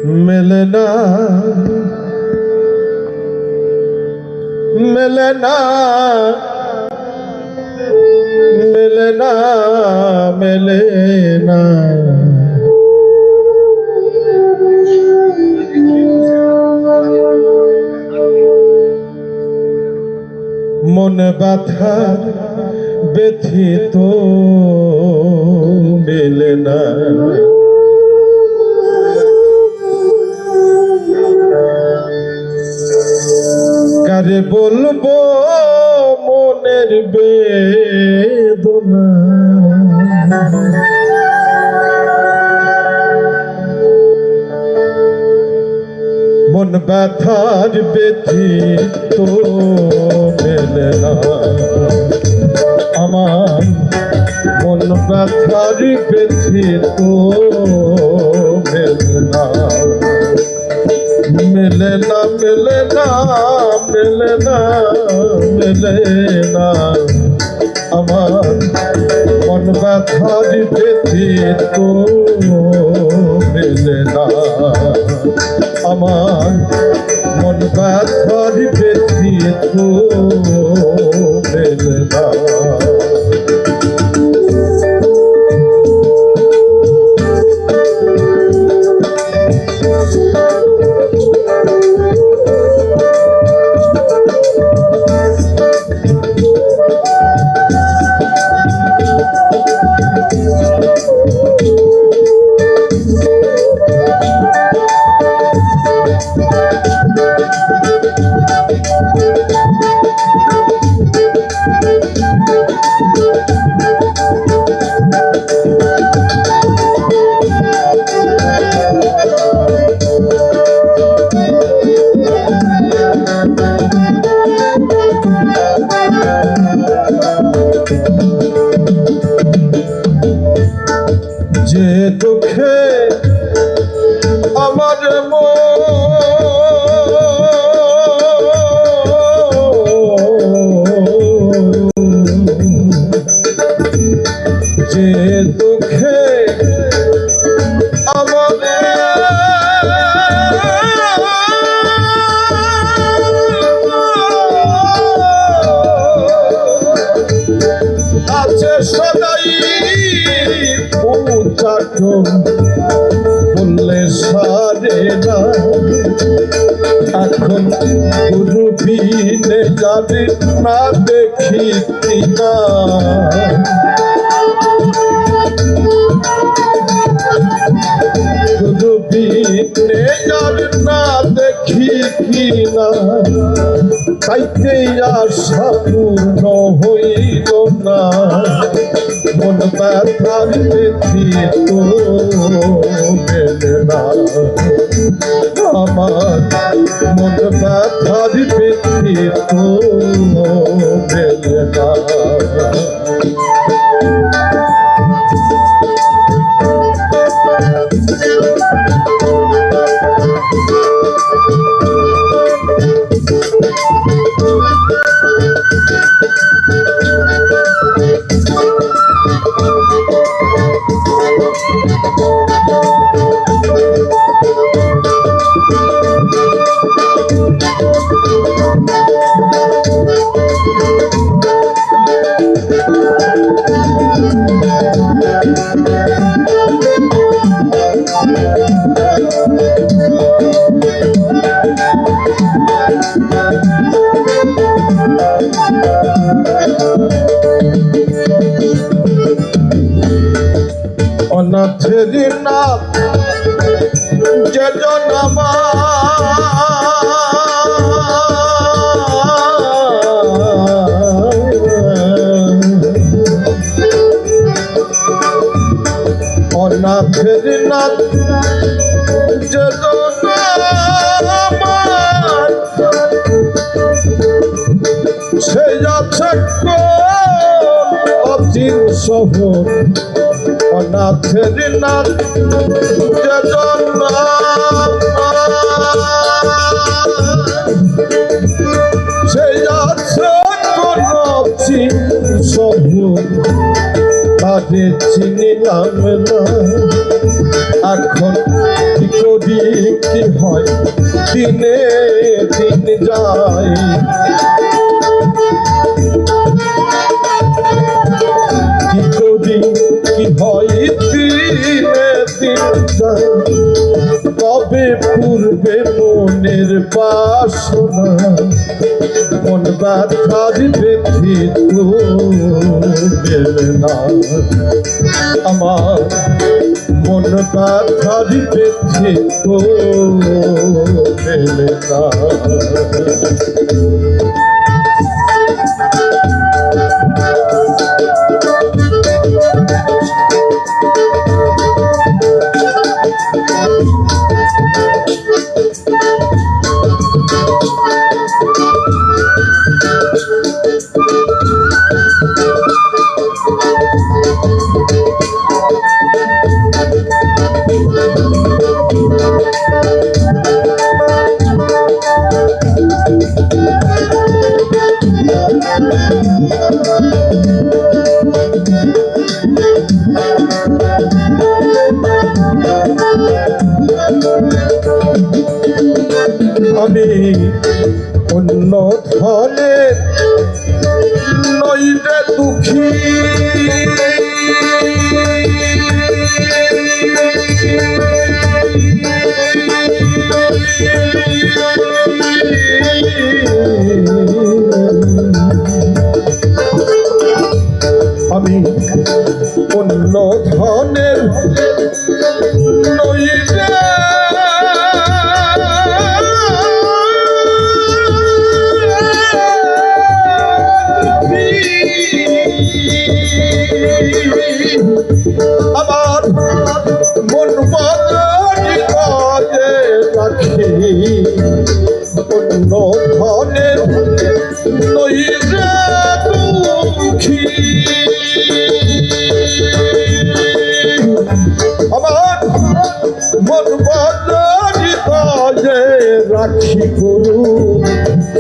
मिलना मिलना मिलना मिलना मन ব্যথার ব্যথিত মিলনা কারে বলবো মনের বেদনা মন ব্যথার ব্যথিত মিলনা আমার মন ব্যথার ব্যথিত মিলনা मिलना मिलना मिलना मिलना আমার মন ব্যথার ব্যথিত মিলনা আমার মন ব্যথার ব্যথিত মিলনা যে দুঃখে আমার যে দুঃখে আমার আছে সদাই বললে সারে না এখন গুরু বিনে যাবে না দেখি কিনা গুরু বিনে যাবে না দেখি কিনা তাইতে আশা পূর্ণ হইল না মন ব্যথার ব্যথিত মিলনা আমার মন ব্যথার ব্যথিত মিলনা অনাথের নাথ যেজন অনাথের নাথ যেজন সে যাচ্ছে অচিন শহর অনাথের নাথ যেজন সে যাচ্ছে অচিন শহর তাদের চিনিলাম না এখন কি করি কি হয় দিনে দিন যায়, কি করি কি হয় দিনে দিন যায়, তবে পূর্বে মনের বাসনা মন ব্যথার ব্যথিত গেলে না, আমার মন ব্যথার ব্যথিত গেলে না। আমি অন্য ধনের নইলে দুঃখী, আমি অন্য ধনের নইলে আমার মন বদলি করে রাখি, অন্য ধনের নইলে দুঃখী, আমার মন বদলি করে রাখি গুরু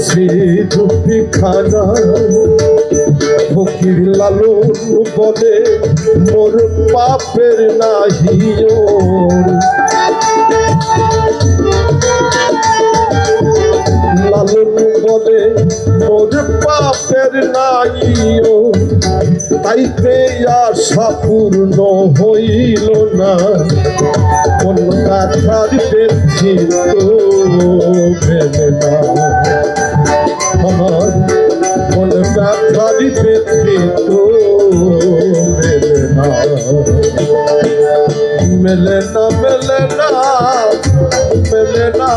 শ্রী দুঃখী খানা, ফকির লালন বলে মোর পাপের নাহি ওর, লালন বলে মোর পাপের নাহি ওর, তাইতে আশা পূর্ণ হইল না, কোন ব্যথার ব্যথিত ভেবে না, আমার কোন ব্যথার ব্যথিত মেলে না, মেলে না মেলে না মেলে না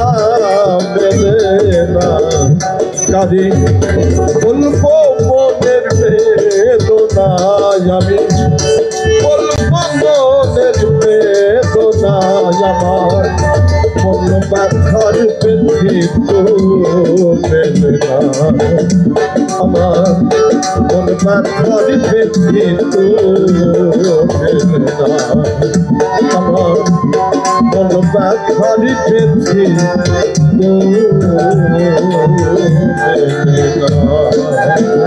মেলে না, কারি বলবো মনের বেদনায়, আমি বলবো মনের বেদনায়, আমার মন ব্যথার ব্যথিত মেলে না, আমার মন ব্যথার ব্যথিত মেলে না, আমার মন ব্যথার ব্যথিত মেলে না।